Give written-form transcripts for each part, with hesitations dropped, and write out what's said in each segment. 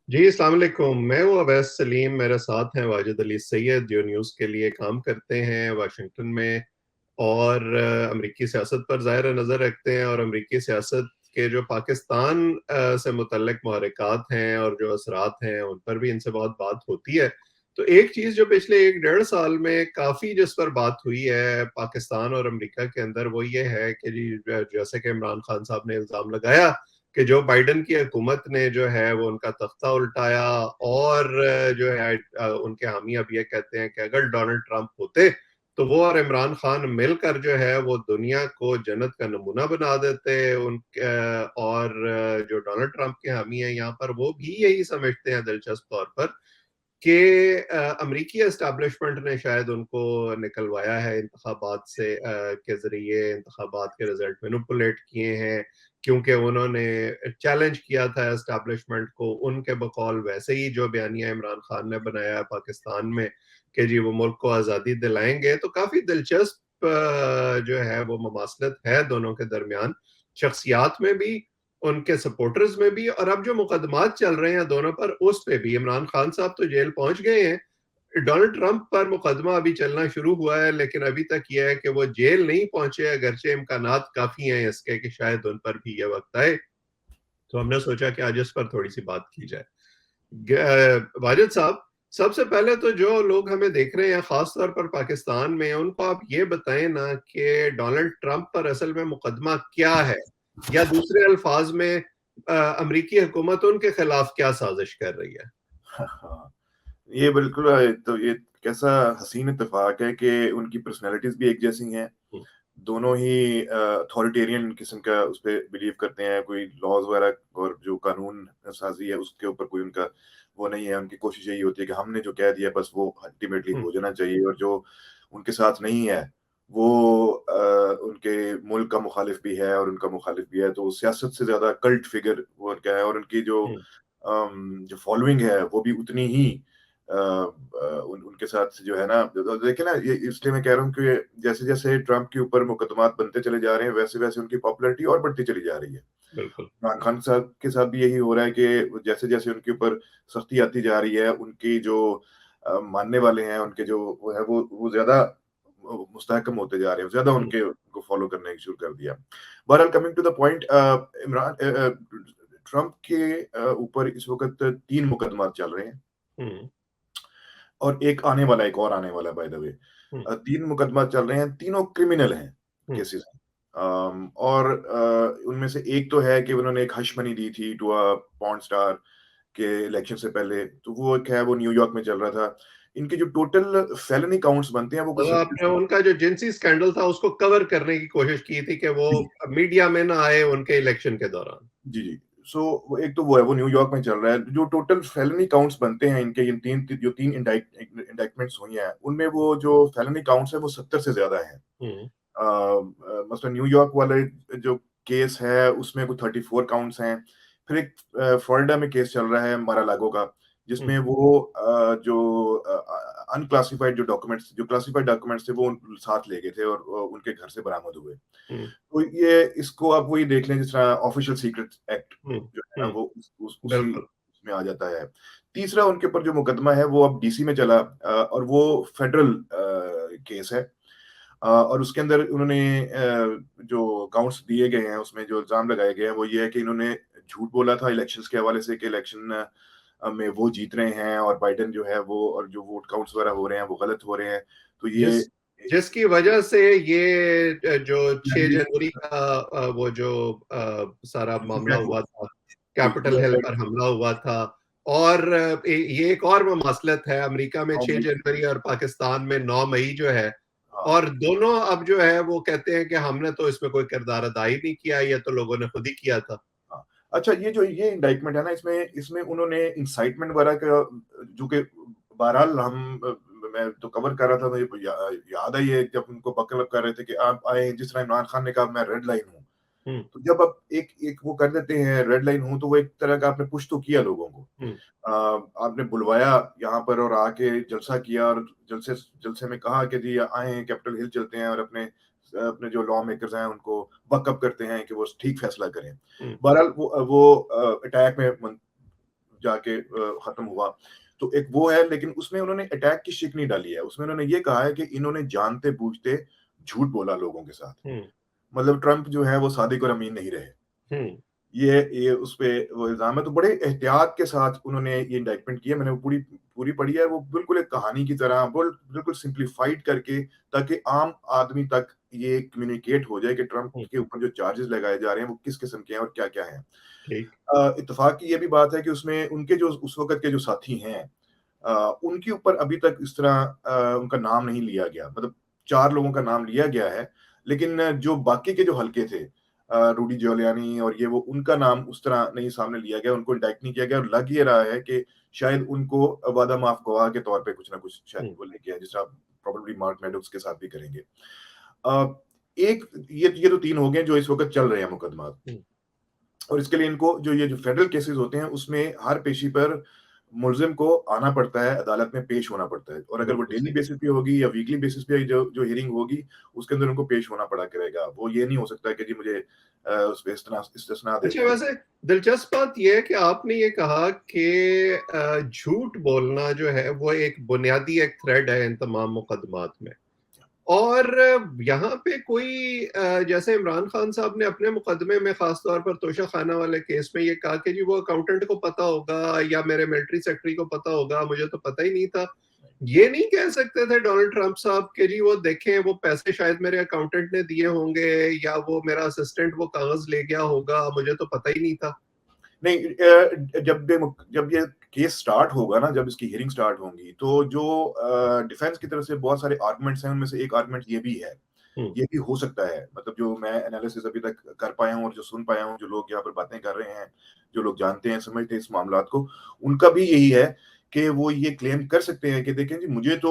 जी, अस्सलाम वालेकुम। मैं हूँ अवैस सलीम, मेरे साथ हैं वाजिद अली सैयद, जो न्यूज़ के लिए काम करते हैं वाशिंगटन में और अमरीकी सियासत पर ज़ाहिर नज़र रखते हैं, और अमरीकी सियासत के जो पाकिस्तान से मुतल्लिक़ महरक़ात हैं और जो असरात हैं, उन पर भी इनसे बहुत बात होती है। तो एक चीज़ जो पिछले 1 डेढ़ साल में काफ़ी जिस पर बात हुई है पाकिस्तान और अमरीका के अंदर, वो ये है कि जी जैसे कि इमरान खान साहब ने इल्ज़ाम लगाया कि जो बाइडेन की हुकूमत ने जो है वो उनका तख्ता उल्टाया, और जो है उनके हामी अब ये कहते हैं कि अगर डोनाल्ड ट्रंप होते तो वो और इमरान खान मिलकर जो है वो दुनिया को जन्नत का नमूना बना देते। और जो डोनाल्ड ट्रंप के हामी हैं यहाँ पर, वो भी यही समझते हैं दिलचस्प तौर पर कि अमरीकी एस्टैब्लिशमेंट ने शायद उनको निकलवाया है इंतखाबात से, के ज़रिए इंतखाबात के रिज़ल्ट मैनिपुलेट किए हैं, क्योंकि उन्होंने चैलेंज किया था एस्टैब्लिशमेंट को। उनके बकौल वैसे ही जो बयानिया इमरान खान ने बनाया है पाकिस्तान में कि जी वो मुल्क को आज़ादी दिलाएंगे, तो काफ़ी दिलचस्प जो है वो ममासलत है दोनों के दरमियान, शख्सियात में भी, उनके सपोर्टर्स में भी, और अब जो मुकदमात चल रहे हैं दोनों पर, उस पे भी। इमरान खान साहब तो जेल पहुंच गए हैं, डोनाल्ड ट्रंप पर मुकदमा अभी चलना शुरू हुआ है, लेकिन अभी तक यह है कि वो जेल नहीं पहुंचे, अगरचे इम्कानात काफी हैं इसके कि शायद उन पर भी यह वक्त आए। तो हमने सोचा कि आज इस पर थोड़ी सी बात की जाए। वाजिद साहब, सबसे पहले तो जो लोग हमें देख रहे हैं खास तौर पर पाकिस्तान में, उनको आप ये बताएं ना कि डोनाल्ड ट्रंप पर असल में मुकदमा क्या है, या दूसरे अल्फाज में अमरीकी हुकूमत उनके खिलाफ क्या साजिश कर रही है। हाँ, ये बिल्कुल तो ये कैसा हसीन इत्तेफाक है कि उनकी पर्सनैलिटीज भी एक जैसी हैं। हम्म, दोनों ही अथॉरिटेरियन किस्म का उस पे बिलीव करते हैं, कोई लॉज वगैरह और जो कानून साजी है उसके ऊपर कोई उनका वो नहीं है। उनकी कोशिश यही होती है कि हमने जो कह दिया बस वो अल्टीमेटली हम्म, हो जाना चाहिए, और जो उनके साथ नहीं है वो उनके मुल्क का मुखालिफ भी है और उनका मुखालिफ भी है। तो सियासत से ज्यादा कल्ट फिगर वो उनका है, और उनकी हम्म, जो फॉलोइंग है वो भी उतनी ही उनके साथ जो है ना। देखिए ना, ये इसलिए मैं कह रहा हूँ कि जैसे जैसे ट्रंप के ऊपर मुकदमात बनते चले जा रहे हैं, वैसे वैसे उनकी पॉपुलैरिटी और बढ़ती चली जा रही है। बिल्कुल। इमरान खान साहब के साथ भी यही हो रहा है कि जैसे जैसे उनके ऊपर सख्ती आती जा रही है, उनकी जो मानने वाले हैं, उनके जो वो है वो ज्यादा मुस्तहकम होते जा रहे हैं, ज्यादा हम्म, उनके को फॉलो करने की शुरू कर दिया। बहरहाल, coming to the point, Imran Trump के ऊपर इस वक्त 3 मुकदमा चल रहे हैं, हम्म, और एक और आने वाला, बाय द वे। हम्म, 3 मुकदमा चल रहे हैं, तीनों क्रिमिनल हैं, हम्म, केसेस हैं। और उनमें से एक तो है कि उन्होंने एक हश मनी दी थी टू पॉर्न स्टार के इलेक्शन से पहले, तो वो एक है, वो न्यूयॉर्क में चल रहा था। इनके जो टोटल फेलनी काउंट्स बनते हैं वो कुछ मतलब आपने 37। उनका जो जिनसी स्कैंडल था उसको कवर करने की कोशिश की थी कि वो जी, मीडिया में ना आए उनके इलेक्शन के दौरान। जी, जी। सो वो एक तो वो है, वो न्यूयॉर्क में चल रहा है। जो टोटल फेलनी काउंट्स बनते हैं इनके, इन 3 इंडाइटमेंट्स हुई हैं, उनमें वो जो फेलनी काउंट्स है वो 70 से ज्यादा हैं। हम्म, मसलन न्यूयॉर्क वाले जो केस है उसमें कुछ 34 काउंट्स हैं। फिर एक फ्लोरिडा में केस चल रहा है मारालागो का, हम्म, जिसमें वो जो अनक्लासिफाइड जो क्लासिफाइड डॉक्यूमेंट्स थे वो साथ ले गए थे, और उनके घर से बरामद हुए। हम्म, तो ये इसको आप वही देख लें जिस तरह ऑफिशियल सीक्रेट एक्ट हम्म, जो है ना, वो उसी बिल्कुल। उसमें आ जाता है। तीसरा उनके ऊपर जो मुकदमा है वो अब डीसी में चला, और वो फेडरल केस है। और उसके अंदर उन्होंने जो काउंट्स दिए गए हैं, उसमें जो इल्जाम लगाए गए हैं वो ये है कि इन्होंने झूठ बोला था इलेक्शंस के हवाले से कि इलेक्शन में वो जीत रहे हैं, और बाइडेन जो है वो, और जो वोट काउंट्स वगैरह हो रहे हैं वो गलत हो रहे हैं। तो ये जिस जिसकी वजह से ये जो 6 जनवरी का वो जो सारा मामला हुआ था, कैपिटल हिल पर हमला हुआ था, और ये एक और मसलत है अमेरिका में 6 जनवरी और पाकिस्तान में 9 मई जो है, हाँ, और दोनों अब जो है वो कहते हैं कि हमने तो इसमें कोई किरदार अदा ही नहीं किया, ये तो लोगों ने खुद ही किया था। हाँ। अच्छा, ये इंडाइटमेंट है ना, इसमें इसमें उन्होंने इंसाइटमेंट वगैरह का, जो कि बहरहाल मैं तो कवर कर रहा था, मुझे याद है ये जब उनको बकल कर रहे थे कि आप आए, जिस तरह इमरान खान ने कहा मैं रेड लाइन हूँ। हम्म, तो जब आप एक एक वो कर देते हैं रेड लाइन हूँ, तो वो एक तरह का आपने पुश तो किया लोगों को। हम्म, आपने बुलवाया यहाँ पर और आके जलसा किया, और जलसे जलसे में कहा कि जी आए, कैपिटल हिल चलते हैं, और अपने अपने जो लॉ मेकर्स हैं उनको बकअप करते हैं कि वो ठीक फैसला करें। हम्म, बहरहाल वो अटैक में जाके खत्म हुआ। तो एक वो है, लेकिन उसमें उन्होंने अटैक की शिक नहीं डाली है। उसमें उन्होंने ये कहा है कि इन्होंने जानते-बूझते झूठ बोला लोगों के साथ। हुँ, मतलब ट्रंप जो है वो सादिक और अमीन नहीं रहे। हुँ, ये उसपे वो इल्ज़ाम है, तो बड़े एहतियात के साथ उन्होंने ये इंडाइटमेंट की है। मैंने वो पूरी पूरी पढ़ी है, वो बिल्कुल एक कहानी की तरह बिल्कुल सिम्प्लीफाइड करके, ताकि आम आदमी तक ये कम्युनिकेट हो जाए कि ट्रंप हुँ, के ऊपर जो चार्जेस लगाए जा रहे हैं वो किस किस्म के हैं और क्या-क्या हैं। ठीक। इत्तेफ़ाक की ये भी बात है कि उसमें उनके जो उस वक़्त के जो साथी हैं, उनके ऊपर अभी तक इस तरह उनका नाम नहीं लिया गया। मतलब 4 लोगों का नाम लिया गया है, लेकिन जो बाकी के जो हल्के थे, रूडी जियोलियानी और ये वो, उनका नाम उस तरह नहीं सामने लिया गया, उनको इंडाइक्ट नहीं किया गया, और लग ये रहा है कि शायद उनको वादा माफ़ गवाह के तौर पे कुछ ना कुछ शायद हुँ, वो लेके आए, जिस तरह प्रोबेबली मार्क मेडोव्स के साथ भी करेंगे। अ, एक ये तो 3 हो गए जो इस वक़्त चल रहे हैं मुकदमा। हुँ, और इसके लिए इनको जो ये जो फेडरल केसेस होते हैं, उसमें हर पेशी पर मुल्ज़िम को आना पड़ता है, अदालत में पेश होना पड़ता है, और अगर वो बिल्कुल डेली सही। बेसिस पे होगी या वीकली बेसिस पे जो जो हियरिंग होगी, उसके अंदर उनको पेश होना पड़ा करेगा। वो ये नहीं हो सकता कि जी मुझे उसपे इस्तिस्ना दे अच्छा, दें। वैसे दिलचस्प बात ये है कि आपने ये कहा कि झूठ बोलना जो है वो एक बुनियादी एक थ्रेड है इन तमाम मुकदमात में। और यहाँ पे कोई जैसे इमरान खान साहब ने अपने मुकदमे में खास तौर पर तोशा खाना वाले केस में ये कहा कि जी वो अकाउंटेंट को पता होगा या मेरे मिलिट्री सेक्रेटरी को पता होगा, मुझे तो पता ही नहीं था। ये नहीं कह सकते थे डोनाल्ड ट्रंप साहब कि जी वो देखें वो पैसे शायद मेरे अकाउंटेंट ने दिए होंगे या वो मेरा असिस्टेंट वो कागज ले गया होगा, मुझे तो पता ही नहीं था। नहीं, जब ये केस स्टार्ट होगा ना, जब इसकी हियरिंग स्टार्ट होंगी, तो जो डिफेंस की तरफ से बहुत सारे आर्गुमेंट्स हैं, उनमें से एक आर्गुमेंट ये भी है। हुँ, ये भी हो सकता है, मतलब जो मैं एनालिसिस अभी तक कर पाया हूँ और जो सुन पाया हूँ, जो लोग यहाँ पर बातें कर रहे हैं, जो लोग जानते हैं, समझते हैं इस मामलात को, उनका भी यही है कि वो ये क्लेम कर सकते हैं कि देखें जी, मुझे तो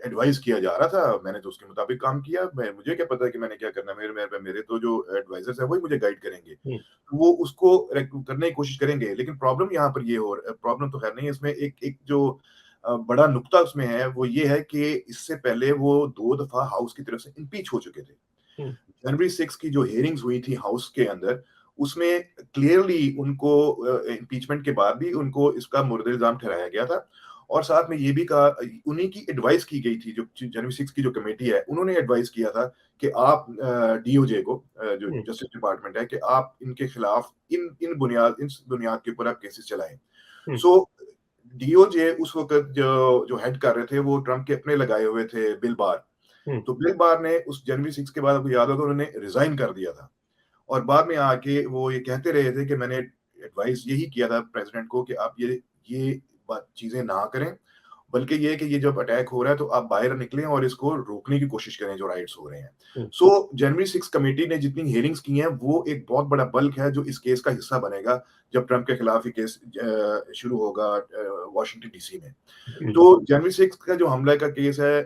एडवाइस किया जा रहा था, मैंने तो उसके मुताबिक काम किया, मैं मुझे क्या पता है कि मैंने क्या करना है, मेरे तो जो एडवाइज़र्स हैं, वही मुझे गाइड करेंगे। हुँ, वो उसको करने की कोशिश करेंगे, लेकिन प्रॉब्लम यहाँ पर ये हो प्रॉब्लम तो खैर नहीं है इसमें, एक एक जो बड़ा नुक्ता उसमें है, वो ये है कि इससे पहले वो 2 दफ़ा हाउस की तरफ से इम्पीच हो चुके थे। हुँ, जनवरी 6 की जो हियरिंग्स हुई थी हाउस के अंदर, उसमें क्लियरली उनको इम्पीचमेंट के बाद भी उनको इसका मुर्द इल्ज़ाम ठहराया गया था, और साथ में ये भी कहा, उन्हीं की एडवाइस की गई थी, जो जनवरी 6 की जो कमेटी है, उन्होंने एडवाइस किया था कि आप डीओजे को, जो हुँ, जस्टिस डिपार्टमेंट है, कि आप इनके खिलाफ इस बुनियाद के ऊपर आप केसेस चलाएँ। हुँ, सो डीओजे उस वक़्त जो जो हेड कर रहे थे, वो ट्रंप के अपने लगाए हुए थे बिल बार। हुँ, तो बिल बार ने उस जनवरी 6 के बाद, आपको याद होगा, उन्होंने रिज़ाइन कर दिया था, और बाद में आके वो ये कहते रहे थे कि मैंने एडवाइस यही किया था प्रेज़िडेंट को कि आप ये बात चीज़ें ना करें, बल्कि ये है कि ये जब अटैक हो रहा है तो आप बाहर निकलें और इसको रोकने की कोशिश करें, जो राइट्स हो रहे हैं। हुँ, सो जनवरी 6 कमेटी ने जितनी हियरिंग्स की हैं, वो एक बहुत बड़ा बल्क है जो इस केस का हिस्सा बनेगा, जब ट्रंप के खिलाफ ये केस शुरू होगा वाशिंगटन डीसी में। हुँ, तो जनवरी 6 का जो हमला का केस है,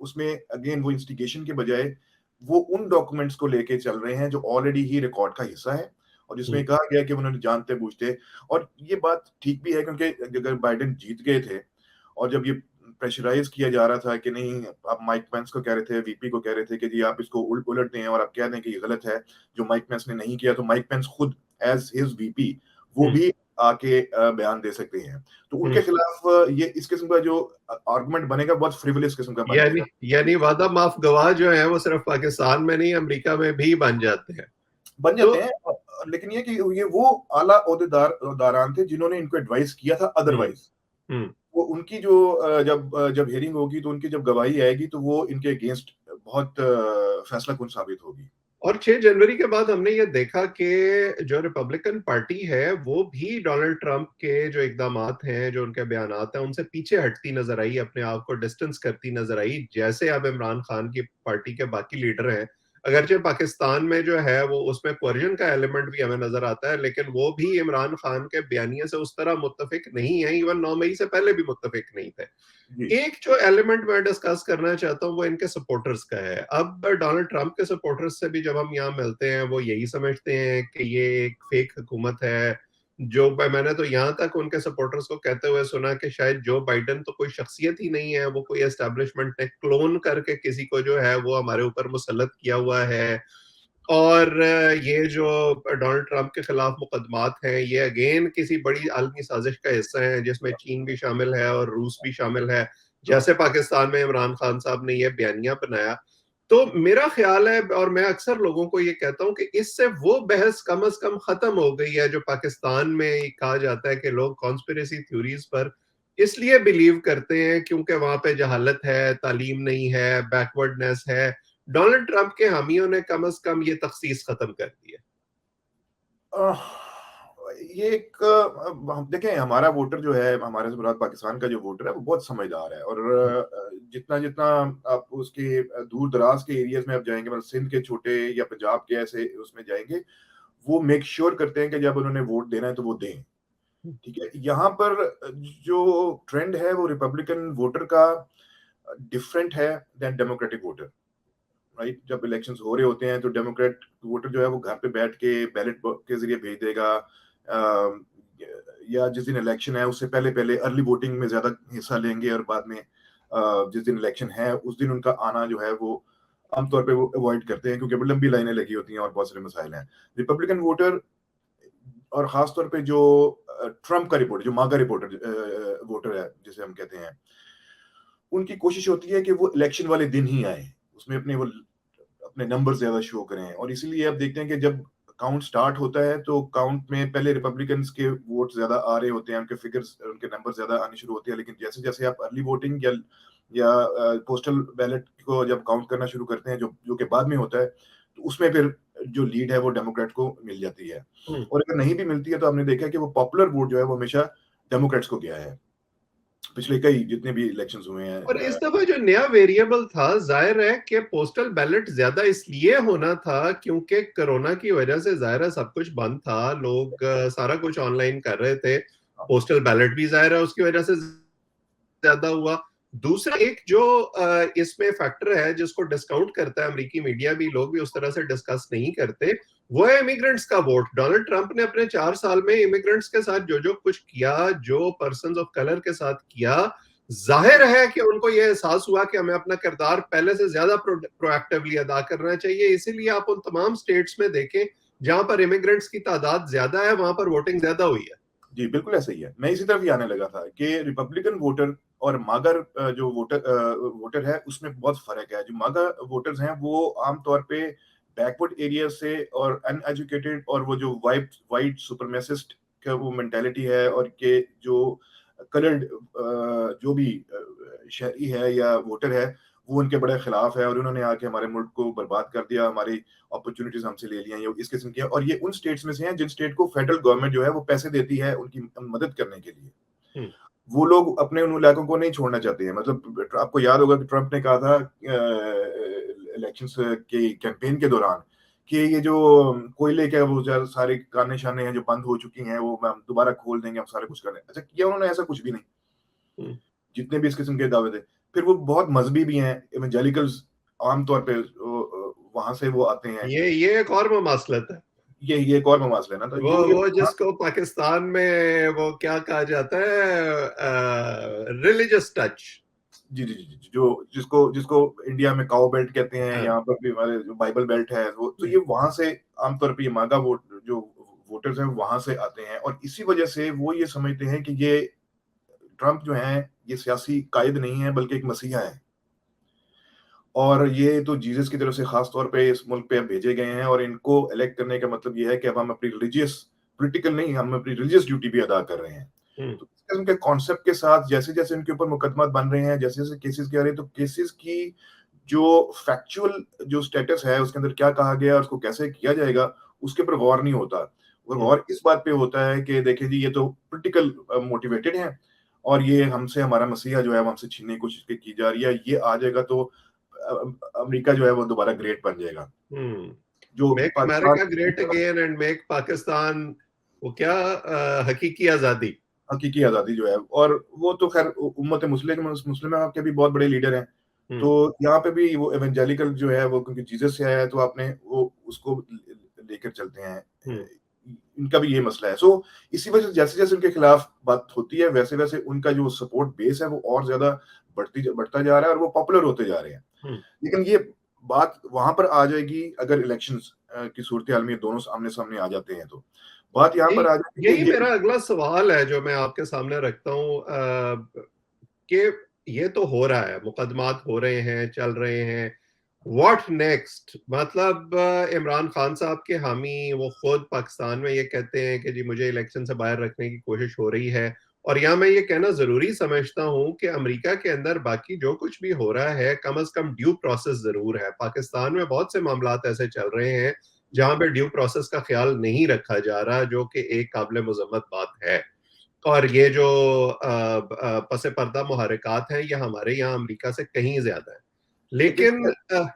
उसमें अगेन वो इंस्टिगेशन के बजाय वो उन डॉक्यूमेंट्स को लेके चल रहे हैं जो ऑलरेडी ही रिकॉर्ड का हिस्सा है, और जिसमें हुँ, कहा गया है कि उन्होंने जानते-बूझते, और ये बात ठीक भी है, क्योंकि अगर बाइडेन जीत गए थे और जब ये प्रेशराइज़ किया जा रहा था कि नहीं, आप माइक पेंस को कह रहे थे, वीपी को कह रहे थे कि जी आप इसको उलट दें और आप कह दें कि ये गलत है, जो माइक पेंस ने नहीं किया, तो माइक पेंस खुद एज़ हिज़ वीपी वो हुँ, भी आके बयान दे सकते हैं। तो उनके हुँ। खिलाफ ये इस किस्म का जो आर्गुमेंट बनेगा, बहुत फ्रिवोलस किस्म का बन यानी जाएगा। यानी वादा माफ गवाह जो है वो सिर्फ पाकिस्तान में नहीं अमेरिका में भी बन जाते हैं। बन तो जाते हैं, लेकिन ये कि ये वो आला ओहदेदारान थे जिन्होंने इनको एडवाइस किया था हुँ, अदरवाइज़। हुँ। वो उनकी जो जब हियरिंग होगी, तो उनकी जब गवाही आएगी, तो वो इनके अगेंस्ट बहुत फैसला कुन साबित होगी। और 6 जनवरी के बाद हमने ये देखा कि जो रिपब्लिकन पार्टी है, वो भी डोनाल्ड ट्रंप के जो इकदामात हैं, जो उनके बयानात हैं, उनसे पीछे हटती नज़र आई, अपने आप को डिस्टेंस करती नज़र आई। जैसे अब इमरान खान की पार्टी के बाकी लीडर हैं, अगरचे पाकिस्तान में जो है वो उसमें कोरिजन का एलिमेंट भी हमें नज़र आता है, लेकिन वो भी इमरान खान के बयानिए से उस तरह मुत्तफ़िक नहीं है, इवन 9 मई से पहले भी मुत्तफ़िक नहीं थे। जी। एक जो एलिमेंट मैं डिस्कस करना चाहता हूँ वो इनके सपोर्टर्स का है। अब डोनाल्ड ट्रंप के सपोर्टर्स से भी जब हम यहाँ मिलते हैं वो यही समझते हैं कि ये एक फेक हुकूमत है। मैंने तो यहाँ तक उनके सपोर्टर्स को कहते हुए सुना कि शायद जो बाइडेन तो कोई शख्सियत ही नहीं है, वो कोई एस्टेब्लिशमेंट ने क्लोन करके किसी को जो है वो हमारे ऊपर मुसल्लत किया हुआ है। और ये जो डोनाल्ड ट्रंप के खिलाफ मुकदमात हैं, ये अगेन किसी बड़ी आलमी साजिश का हिस्सा है, जिसमें चीन भी शामिल है और रूस भी शामिल है, जैसे पाकिस्तान में इमरान खान साहब ने ये बयानिया बनाया। तो मेरा ख्याल है, और मैं अक्सर लोगों को ये कहता हूं, कि इससे वो बहस कम से कम खत्म हो गई है जो पाकिस्तान में कहा जाता है कि लोग कॉन्स्पिरेसी थ्योरीज पर इसलिए बिलीव करते हैं क्योंकि वहां पे जहालत है, तालीम नहीं है, बैकवर्डनेस है। डोनाल्ड ट्रंप के हामियों ने कम से कम ये तखसीस खत्म कर दी है। ये एक हम देखें, हमारा वोटर जो है, हमारे से मुराद पाकिस्तान का जो वोटर है, वो बहुत समझदार है। और जितना जितना आप उसके दूर दराज के एरियाज में आप जाएंगे, मतलब सिंध के छोटे या पंजाब के ऐसे उसमें जाएंगे, वो मेक श्योर करते हैं कि जब उन्होंने वोट देना है तो वो दें। ठीक है, यहाँ पर जो ट्रेंड है वो रिपब्लिकन वोटर का डिफरेंट है देन डेमोक्रेटिक वोटर। राइट, जब इलेक्शंस हो रहे होते हैं तो डेमोक्रेट वोटर जो है वो घर पे बैठ के बैलेट के जरिए भेज देगा, या जिस दिन इलेक्शन है उससे पहले पहले अर्ली वोटिंग में ज्यादा हिस्सा लेंगे, और बाद में जिस दिन इलेक्शन है उस दिन उनका आना जो है वो आमतौर पे वो अवॉइड करते हैं, क्योंकि लंबी लाइनें लगी होती हैं और बहुत सारे मसाइल हैं। रिपब्लिकन वोटर, और खासतौर पे जो ट्रम्प का रिपोर्टर, जो मागा रिपोर्टर वोटर है जिसे हम कहते हैं, उनकी कोशिश होती है कि वो इलेक्शन वाले दिन ही आए, उसमें अपने नंबर ज्यादा शो करें। और इसीलिए आप देखते हैं कि जब काउंट स्टार्ट होता है तो काउंट में पहले रिपब्लिकन्स के वोट ज्यादा आ रहे होते हैं, उनके फिगर्स, उनके नंबर ज्यादा आने शुरू होते हैं। लेकिन जैसे जैसे आप अर्ली वोटिंग या पोस्टल बैलेट को जब काउंट करना शुरू करते हैं, जो जो के बाद में होता है, तो उसमें फिर जो लीड है वो डेमोक्रेट को मिल जाती है। और अगर नहीं भी मिलती है तो आपने देखा कि वो पॉपुलर वोट जो है वो हमेशा डेमोक्रेट्स को गया है, पिछले कई जितने भी इलेक्शंस हुए हैं। और इस दफा जो नया वेरिएबल था, जाहिर है कि पोस्टल बैलेट ज्यादा इसलिए होना था क्योंकि कोरोना की वजह से जाहिर है सब कुछ बंद था, लोग सारा कुछ ऑनलाइन कर रहे थे। पोस्टल बैलेट भी जाहिर है उसकी वजह से ज्यादा हुआ। दूसरा एक जो इसमें फैक्टर है जिसको डिस्काउंट करता है अमेरिकी मीडिया भी, लोग भी उस तरह से डिस्कस नहीं करते, वो है इमिग्रेंट्स का वोट। डोनाल्ड ट्रंप ने अपने 4 साल में इमिग्रेंट्स के साथ जो जो कुछ किया, जो पर्सन ऑफ कलर के साथ किया, जाहिर है कि उनको यह एहसास हुआ कि हमें अपना किरदार पहले से ज्यादा प्रोएक्टिवली अदा करना चाहिए। इसीलिए आप उन तमाम स्टेट्स में देखें जहां पर इमिग्रेंट्स की तादाद ज्यादा है, वहां पर वोटिंग ज्यादा हुई है। जी, बिल्कुल ऐसा ही है। मैं इसी तरफ ही आने लगा था कि रिपब्लिकन वोटर और मागर जो वोटर है उसमें बहुत फर्क है। जो मागा वोटर्स हैं वो आमतौर पे बैकवर्ड एरिया से और अनएजुकेटेड, और वो जो वाइट सुपरमेसिस्ट का वो मेंटालिटी है, और के जो कलर्ड जो भी शहरी है या वोटर है, वो उनके बड़े खिलाफ है, और उन्होंने आके हमारे मुल्क को बर्बाद कर दिया, हमारी अपॉर्चुनिटीज हमसे ले लिया, ये इस किस्म की है। और ये उन स्टेट्स में से हैं जिन स्टेट को फेडरल गवर्नमेंट जो है वो पैसे देती है उनकी मदद करने के लिए। वो लोग अपने उन इलाकों को नहीं छोड़ना चाहते हैं। मतलब आपको याद होगा कि ट्रंप ने कहा था इलेक्शंस के कैंपेन के दौरान कि ये जो कोयले के वो सारे काने शाने हैं जो बंद हो चुकी हैं, वो हम दोबारा खोल देंगे, हम सारे कुछ कर लेंगे। अच्छा किया उन्होंने? ऐसा कुछ भी नहीं। जितने भी इस किस्म के दावे थे, फिर वो बहुत मजहबी भी हैं, इवेंजेलिकल्स आमतौर पे वहां से वो आते हैं। ये एक और मसला है। ये एक और मसला है ना, तो वो जिसको पाकिस्तान में वो क्या कहा जाता है, रिलीजियस टच। जी जी जी, जो जिसको जिसको इंडिया में काउ बेल्ट कहते हैं, यहाँ पर भी हमारे जो बाइबल बेल्ट है, वो तो ये वहां से आमतौर पर ये मागा जो वोटर्स हैं वहां से आते हैं। और इसी वजह से वो ये समझते हैं कि ये ट्रंप जो है ये सियासी कायद नहीं है बल्कि एक मसीहा है, और ये तो जीसस की तरफ से खास तौर पे इस मुल्क पे अब भेजे गए हैं, और इनको इलेक्ट करने का मतलब ये है कि अब हम अपनी रिलीजियस, पॉलिटिकल नहीं, हम अपनी रिलीजियस ड्यूटी भी अदा कर रहे हैं। तो इस किस्म के कॉन्सेप्ट के साथ जैसे जैसे इनके ऊपर मुकदमा बन रहे हैं, जैसे जैसे केसेस के आ रहे हैं, तो केसेस की जो फैक्चुअल जो स्टेटस है उसके अंदर क्या कहा गया और उसको कैसे किया जाएगा, उसके ऊपर गौर नहीं होता। और गौर इस बात पे होता है कि देखिए जी, ये तो पॉलिटिकल मोटिवेटेड है, और ये हमसे, हमारा मसीहा जो है वो हमसे छीनने की कोशिश की जा रही है, ये आ जाएगा तो अमेरिका जो है वो दोबारा ग्रेट बन जाएगा। जो make America great again and make Pakistan, वो क्या हकीकी आजादी, हकीकी आजादी जो है। और वो तो खैर उम्मत मुस्लिम के भी बहुत बड़े लीडर हैं। तो यहाँ पे भी वो एवेंजेलिकल जो है वो क्योंकि जीसस से आया है, तो आपने वो उसको लेकर चलते हैं। इनका भी ये मसला है। सो इसी वजह से जैसे जैसे उनके खिलाफ बात होती है, वैसे वैसे उनका जो सपोर्ट बेस है वो और ज्यादा बढ़ता जा रहा है, और वो पॉपुलर होते जा रहे हैं। लेकिन ये बात वहां पर आ जाएगी अगर इलेक्शंस की सूरत हाल में दोनों आमने सामने आ जाते हैं। तो बात यहाँ पर यही आ जाती है यही कि ये मेरा अगला सवाल है जो मैं आपके सामने रखता हूँ कि ये तो हो रहा है, मुकदमात हो रहे हैं, चल रहे हैं, व्हाट नेक्स्ट? मतलब इमरान खान साहब के हामी वो खुद पाकिस्तान में ये कहते हैं कि जी मुझे इलेक्शन से बाहर रखने की कोशिश हो रही है, और यहाँ मैं ये कहना जरूरी समझता हूँ कि अमेरिका के अंदर बाकी जो कुछ भी हो रहा है कम से कम ड्यू प्रोसेस जरूर है। पाकिस्तान में बहुत से मामलात ऐसे चल रहे हैं जहां पे ड्यू प्रोसेस का ख्याल नहीं रखा जा रहा, जो कि एक काबिल मजम्मत बात है। और ये जो पसे पर्दा मुहर्रिकात हैं ये हमारे यहाँ अमेरिका से कहीं ज्यादा है, लेकिन लेकिन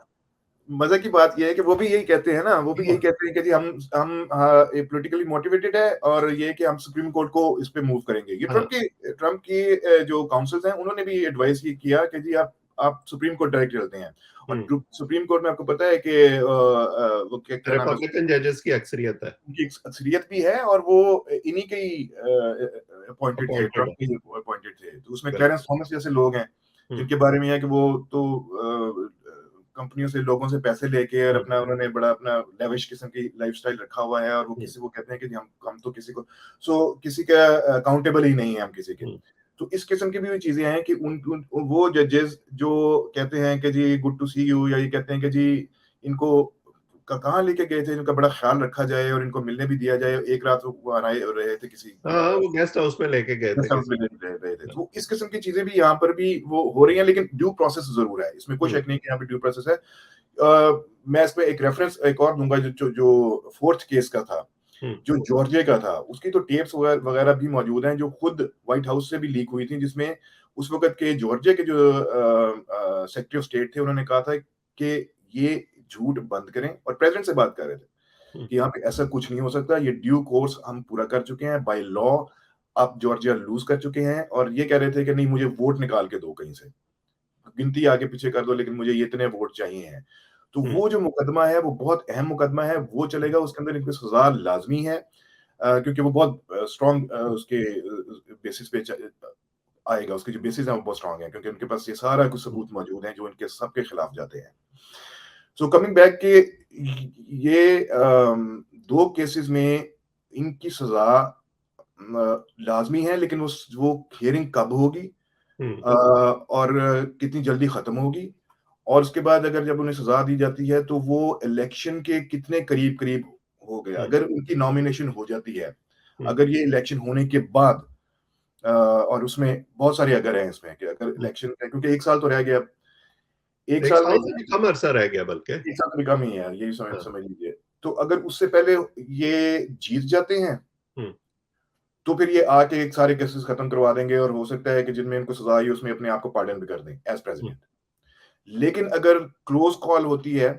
मजे की बात यह है कि वो भी यही कहते हैं ना, वो भी यही कहते हैं कि जी हम पॉलिटिकली मोटिवेटेड है और ये कि हम सुप्रीम कोर्ट को इस पे मूव करेंगे। ये हाँ, ट्रम्प की जो काउंसिल्स हैं उन्होंने भी एडवाइस ये किया कि जी आप सुप्रीम कोर्ट डायरेक्ट चलते हैं। और सुप्रीम कोर्ट में आपको पता है कि वो क्या नाम है, रिपब्लिकन जजेस की अक्सरियत है, उनकी अक्सरियत भी है और वो इन्हीं के ही अपॉइंटेड थे, अपॉइंटेड ट्रम्प है। के ही अपॉइंटेड थे। तो उसमें बिल्कुल। क्लैरेंस थॉमस जैसे लोग हैं हम्म, जिनके बारे में है कि वो तो कंपनियों से लोगों से पैसे लेके और हम्म, अपना उन्होंने बड़ा अपना लेविश किस्म की लाइफस्टाइल रखा हुआ है और वो हम्म, किसी को कहते हैं कि जी हम तो किसी को किसी का अकाउंटेबल ही नहीं है हम किसी के। हम्म, तो इस किस्म की भी चीजें हैं कि वो जजेस जो कहते हैं कि जी गुड टू सी यू, या ये कहते हैं कि जी इनको कहाँ लेके गए थे, इनका बड़ा ख्याल रखा जाए और इनको मिलने भी दिया जाए। एक रात वो आए रहे थे किसी हाँ वो गेस्ट हाउस में लेके गए थे गेस्ट हाउस किसी में को। रह रहे थे। तो इस किस्म की चीजें भी यहाँ पर भी वो हो रही हैं, लेकिन ड्यू प्रोसेस जरूर है, इसमें कोई हम्म, शक नहीं कि यहाँ पे ड्यू प्रोसेस है। मैं इसमें एक रेफरेंस एक और दूंगा जो फोर्थ केस का था, हम्म, जो जॉर्जिया का था, उसकी तो टेप्स वगैरह भी मौजूद हैं जो खुद व्हाइट हाउस से भी लीक हुई थी, जिसमें उस वक्त के जॉर्जिया के जो सेक्रेटरी ऑफ स्टेट थे उन्होंने कहा था कि ये झूठ बंद करें, और प्रेसिडेंट से बात कर रहे थे हम्म, कि यहाँ पे ऐसा कुछ नहीं हो सकता, ये ड्यू कोर्स हम पूरा कर चुके हैं बाय लॉ, आप जॉर्जिया लूज कर चुके हैं। और ये कह रहे थे कि नहीं मुझे वोट निकाल के दो कहीं से, गिनती आगे पीछे कर दो लेकिन मुझे ये इतने वोट चाहिए हैं। तो हम्म, वो जो मुकदमा है वो बहुत अहम मुकदमा है, वो चलेगा, उसके अंदर इनको सजा लाजमी है, क्योंकि वो बहुत स्ट्रॉन्ग उसके बेसिस पे आएगा, उसके जो बेसिस है वो बहुत स्ट्रॉन्ग है, क्योंकि उनके पास ये सारा कुछ हम्म, सबूत मौजूद हैं जो इनके सबके खिलाफ जाते हैं। सो कमिंग बैक के ये दो केसेस में इनकी सजा लाजमी है, लेकिन वो हियरिंग कब होगी हम्म, और कितनी जल्दी खत्म होगी, और उसके बाद अगर जब उन्हें सजा दी जाती है तो वो इलेक्शन के कितने करीब करीब हो गया, हम्म, अगर उनकी नॉमिनेशन हो जाती है, हम्म, अगर ये इलेक्शन होने के बाद और उसमें बहुत सारे अगर हैं इसमें कि अगर हम्म। इलेक्शन, क्योंकि एक साल तो रह गया, एक एक साल में साल से भी कम अरसा रह गया बल्कि। एक साल भी कम ही है, यही समझ हाँ, समझ लीजिए। तो अगर उससे पहले ये जीत जाते हैं हम्म, तो फिर ये आके एक सारे केसेस खत्म करवा देंगे, और हो सकता है कि जिनमें इनको सजा आई उसमें अपने आप को पार्डन भी कर दें एज हम्म। प्रेसिडेंट। लेकिन अगर क्लोज कॉल होती है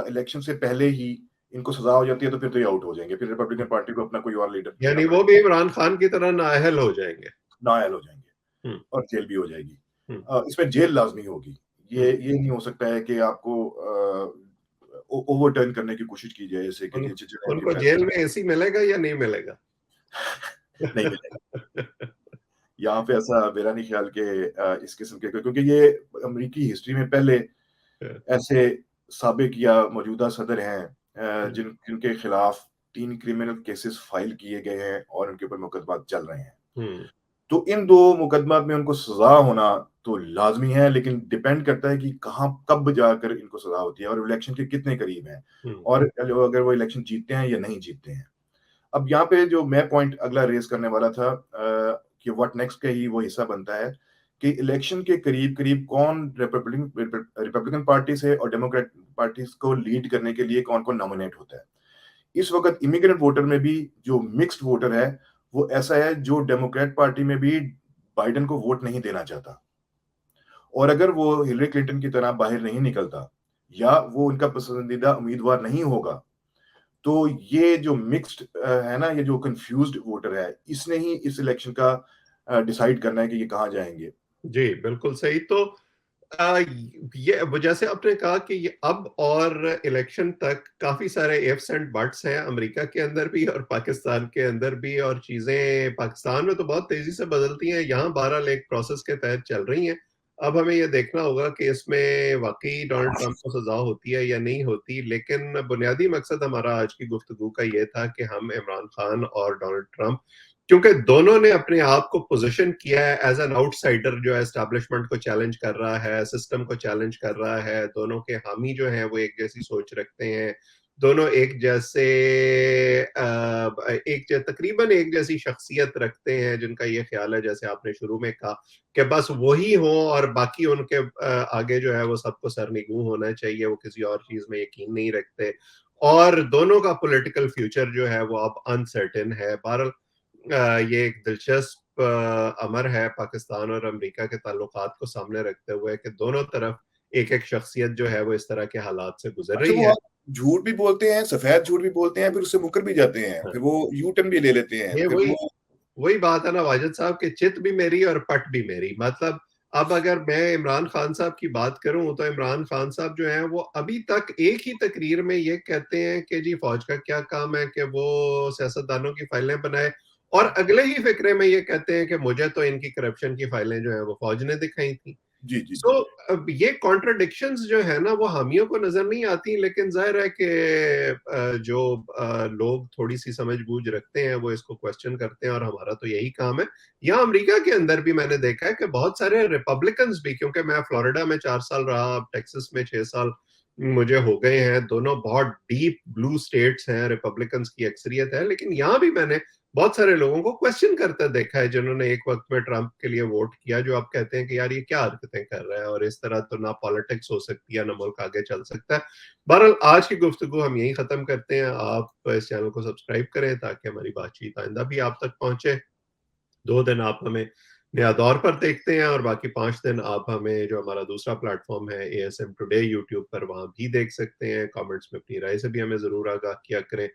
इलेक्शन से पहले ही इनको सजा हो जाती है, तो फिर तो ये आउट हो जाएंगे, फिर रिपब्लिकन पार्टी को अपना कोई और लीडर देना यानी वो भी पड़ेगा, इमरान खान की तरह नाअहल हो जाएंगे। नाअहल हो जाएंगे हम्म, और जेल भी हो जाएगी। हम्म, इसमें जेल लाजमी होगी। हम्म। ये नहीं हो सकता है कि आपको ओवरटर्न करने की कोशिश की जाए, जैसे कि उन, जी चलें जी उनको जेल फैसला में एसी मिलेगा या नहीं मिलेगा? नहीं मिलेगा। यहाँ पे ऐसा मेरा नहीं ख्याल कि इस किस्म के, क्योंकि ये अमेरिकी हिस्ट्री में पहले ऐसे साबिक या मौजूदा सदर हैं जिनके खिलाफ 3 क्रिमिनल केसेस फाइल किए गए हैं और उनके ऊपर मुकदमा चल रहे हैं। हम्म, तो इन 2 मुकदमा में उनको सजा होना तो लाज़मी है, लेकिन डिपेंड करता है कि कहाँ कब जाकर इनको सजा होती है और इलेक्शन के कितने करीब हैं, हम्म, और अगर वो इलेक्शन जीतते हैं या नहीं जीतते हैं। अब यहाँ पे जो मैं पॉइंट अगला रेज़ करने वाला था कि व्हाट नेक्स्ट का ही वो हिस्सा बनता है कि इलेक्शन के करीब-करीब कौन रिपब्लिकन पार्टी से और डेमोक्रेट पार्टीज़ को लीड करने के लिए कौन-कौन नॉमिनेट होता है। इस वक़्त इमिग्रेंट वोटर में भी जो मिक्स्ड वोटर है, वो ऐसा है जो डेमोक्रेट पार्टी में भी बाइडेन को वोट नहीं देना चाहता, और अगर वो हिलरी क्लिंटन की तरह बाहर नहीं निकलता या वो उनका पसंदीदा उम्मीदवार नहीं होगा, तो ये जो मिक्स्ड है ना, ये जो कन्फ्यूज्ड वोटर है, इसने ही इस इलेक्शन का डिसाइड करना है कि ये कहाँ जाएँगे। जी बिल्कुल सही। तो ये जैसे आपने कहा कि ये अब और इलेक्शन तक काफी सारे इफ्स एंड बट्स हैं अमेरिका के अंदर भी और पाकिस्तान के अंदर भी, और चीजें पाकिस्तान में तो बहुत तेजी से बदलती हैं, यहाँ बहरहाल एक प्रोसेस के तहत चल रही हैं। अब हमें ये देखना होगा कि इसमें वाक़ई डोनाल्ड ट्रंप को सज़ा होती है या नहीं होती, लेकिन बुनियादी मकसद हमारा आज की गुफ्तगू का ये था कि हम इमरान खान और डोनाल्ड ट्रंप, क्योंकि दोनों ने अपने आप को पोज़ीशन किया है एज़ एन आउटसाइडर जो है एस्टेब्लिशमेंट को चैलेंज कर रहा है, सिस्टम को चैलेंज कर रहा है, दोनों के हामी जो हैं वो एक जैसी सोच रखते हैं, दोनों एक जैसे तकरीबन एक जैसी शख्सियत रखते हैं, जिनका ये ख्याल है जैसे आपने शुरू में कहा कि बस वही हो और बाकी उनके आगे जो है वो सबको सरनिगूं होना चाहिए, वो किसी और चीज में यकीन नहीं रखते। और दोनों का पॉलिटिकल फ्यूचर जो है वो अब अनसर्टेन है। बहरहाल ये एक दिलचस्प अमर है पाकिस्तान और अमेरिका के ताल्लुकात को सामने रखते हुए कि दोनों तरफ एक एक शख्सियत जो है वो इस तरह के हालात से गुजर अच्छा, रही वो है। आप झूठ भी बोलते हैं, सफेद झूठ भी बोलते हैं, फिर उससे मुकर भी जाते हैं, हाँ, फिर वो यू टर्न भी ले लेते हैं, ये फिर वही वो वही बात है ना वाजिद साहब कि चित भी मेरी और पट भी मेरी। मतलब अब अगर मैं इमरान खान साहब की बात करूं तो इमरान खान साहब जो हैं वो अभी तक एक ही तकरीर में ये कहते हैं कि जी फौज का क्या काम है कि वो सियासतदानों की फाइलें बनाए, और अगले ही फिक्रे में ये कहते हैं कि मुझे तो इनकी करप्शन की फाइलें जो है वो फौज ने दिखाई थी। जी, जी, सो जी। अब ये कॉन्ट्रडिक्शंस जो है ना वो हामियों को नजर नहीं आती, लेकिन जाहिर है कि जो लोग थोड़ी सी समझ बूझ रखते हैं वो इसको क्वेश्चन करते हैं, और हमारा तो यही काम है। यहाँ अमेरिका के अंदर भी मैंने देखा है कि बहुत सारे रिपब्लिकन्स भी, क्योंकि मैं फ्लोरिडा में 4 साल रहा, अब टेक्सास में 6 साल मुझे हो गए हैं, दोनों बहुत डीप ब्लू स्टेट्स हैं, रिपब्लिकन्स की अक्सरियत है, लेकिन यहाँ भी मैंने बहुत सारे लोगों को क्वेश्चन करते देखा है जिन्होंने एक वक्त में ट्रंप के लिए वोट किया, जो आप कहते हैं कि यार ये क्या हरकतें कर रहा है और इस तरह तो ना पॉलिटिक्स हो सकती है ना मुल्क आगे चल सकता है। बहरहाल आज की गुफ्तगू हम यही खत्म करते हैं। आप इस चैनल को सब्सक्राइब करें ताकि हमारी बातचीत आइंदा भी आप तक पहुंचे। 2 दिन आप हमें नया दौर पर देखते हैं और बाकी 5 दिन आप हमें जो हमारा दूसरा प्लेटफॉर्म है ASM टुडे यूट्यूब पर, वहां भी देख सकते हैं। कमेंट्स में अपनी राय से भी हमें जरूर आगाह किया करें।